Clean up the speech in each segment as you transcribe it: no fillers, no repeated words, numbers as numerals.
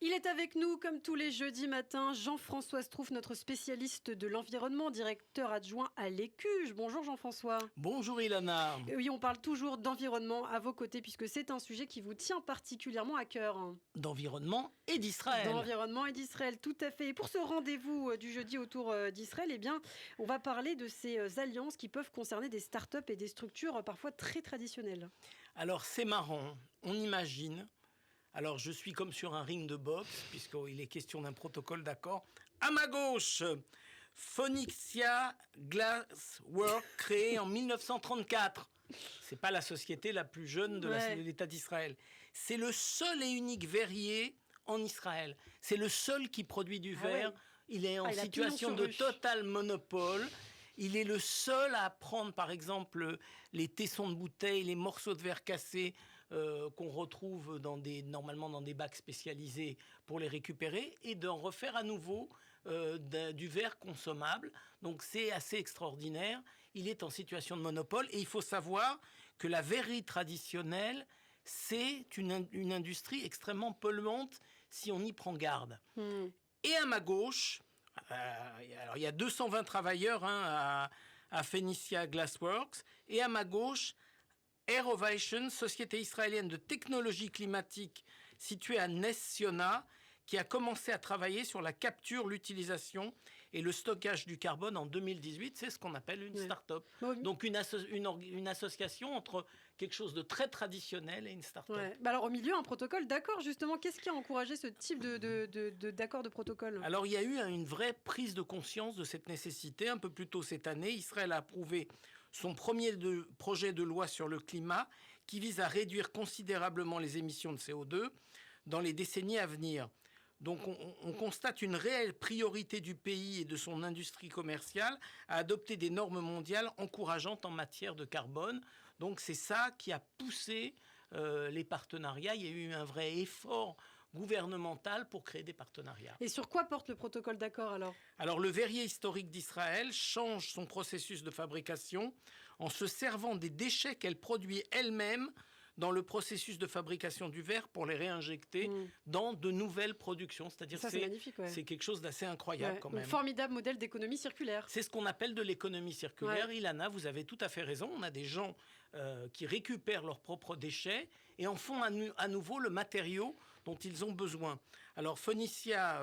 Il est avec nous comme tous les jeudis matins, Jean-François Strouf, notre spécialiste de l'environnement, directeur adjoint à l'Écuge. Bonjour Jean-François. Bonjour Ilana. Et oui, on parle toujours d'environnement à vos côtés puisque c'est un sujet qui vous tient particulièrement à cœur. D'environnement et d'Israël. D'environnement et d'Israël, tout à fait. Et pour ce rendez-vous du jeudi autour d'Israël, eh bien, on va parler de ces alliances qui peuvent concerner des startups et des structures parfois très traditionnelles. Alors c'est marrant, on imagine. Alors je suis comme sur un ring de boxe puisqu'il est question d'un protocole d'accord. À ma gauche, Phoenicia Glassworks, créée en 1934. C'est pas la société la plus jeune de l'État d'Israël. C'est le seul et unique verrier en Israël. C'est le seul qui produit du verre. Il est en situation de total monopole. Il est le seul à prendre, par exemple, les tessons de bouteilles, les morceaux de verre cassés qu'on retrouve normalement dans des bacs spécialisés pour les récupérer et d'en refaire à nouveau du verre consommable. Donc c'est assez extraordinaire. Il est en situation de monopole et il faut savoir que la verrerie traditionnelle, c'est une industrie extrêmement polluante si on y prend garde. Et à ma gauche... alors, il y a 220 travailleurs à Phoenicia Glassworks. Et à ma gauche, Aerovation, société israélienne de technologie climatique située à Ness Siona, qui a commencé à travailler sur la capture, l'utilisation et le stockage du carbone en 2018. C'est ce qu'on appelle une start-up. Donc une association entre quelque chose de très traditionnel et une start-up. Alors au milieu, un protocole d'accord, justement. Qu'est-ce qui a encouragé ce type d'accord de protocole ? Alors il y a eu une vraie prise de conscience de cette nécessité. Un peu plus tôt cette année, Israël a approuvé son premier projet de loi sur le climat qui vise à réduire considérablement les émissions de CO2 dans les décennies à venir. Donc on constate une réelle priorité du pays et de son industrie commerciale à adopter des normes mondiales encourageantes en matière de carbone. Donc c'est ça qui a poussé les partenariats. Il y a eu un vrai effort gouvernemental pour créer des partenariats. Et sur quoi porte le protocole d'accord alors ? Alors le verrier historique d'Israël change son processus de fabrication en se servant des déchets qu'elle produit elle-même dans le processus de fabrication du verre pour les réinjecter dans de nouvelles productions. C'est-à-dire que c'est quelque chose d'assez incroyable quand même. Un formidable modèle d'économie circulaire. C'est ce qu'on appelle de l'économie circulaire. Ilana, vous avez tout à fait raison. On a des gens qui récupèrent leurs propres déchets et en font à nouveau le matériau dont ils ont besoin. Alors Phoenicia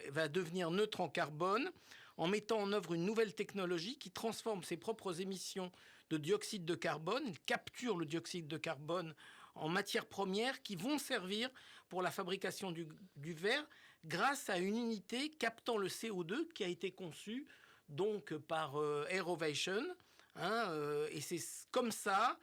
va devenir neutre en carbone en mettant en œuvre une nouvelle technologie qui transforme ses propres émissions de dioxyde de carbone. Il capture le dioxyde de carbone en matières premières qui vont servir pour la fabrication du verre grâce à une unité captant le CO2 qui a été conçue donc par Aerovation. Et c'est comme ça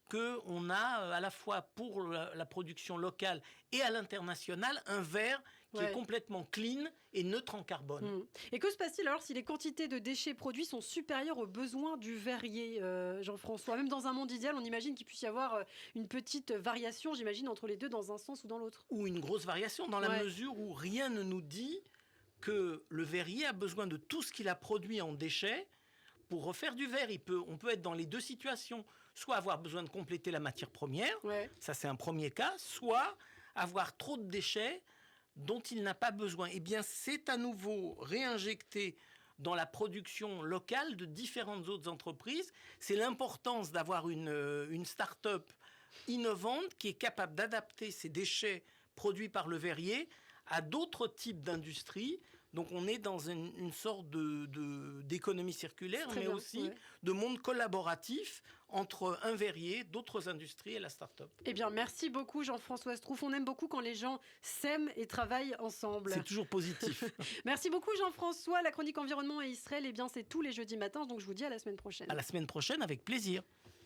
qu'on a à la fois pour la production locale et à l'international un verre qui est complètement clean et neutre en carbone. Et que se passe-t-il alors si les quantités de déchets produits sont supérieures aux besoins du verrier, Jean-François ? Même dans un monde idéal, on imagine qu'il puisse y avoir une petite variation, j'imagine, entre les deux dans un sens ou dans l'autre. Ou une grosse variation dans la mesure où rien ne nous dit que le verrier a besoin de tout ce qu'il a produit en déchets pour refaire du verre. On peut être dans les deux situations. Soit avoir besoin de compléter la matière première, ça c'est un premier cas, soit avoir trop de déchets dont il n'a pas besoin. Eh bien, c'est à nouveau réinjecté dans la production locale de différentes autres entreprises. C'est l'importance d'avoir une start-up innovante qui est capable d'adapter ces déchets produits par le verrier à d'autres types d'industries. Donc on est dans une sorte d'économie circulaire, mais aussi de monde collaboratif entre un verrier, d'autres industries et la start-up. Eh bien, merci beaucoup Jean-François Strouf. On aime beaucoup quand les gens s'aiment et travaillent ensemble. C'est toujours positif. Merci beaucoup Jean-François. La chronique environnement et Israël, eh bien, c'est tous les jeudis matins, donc je vous dis à la semaine prochaine. À la semaine prochaine, avec plaisir.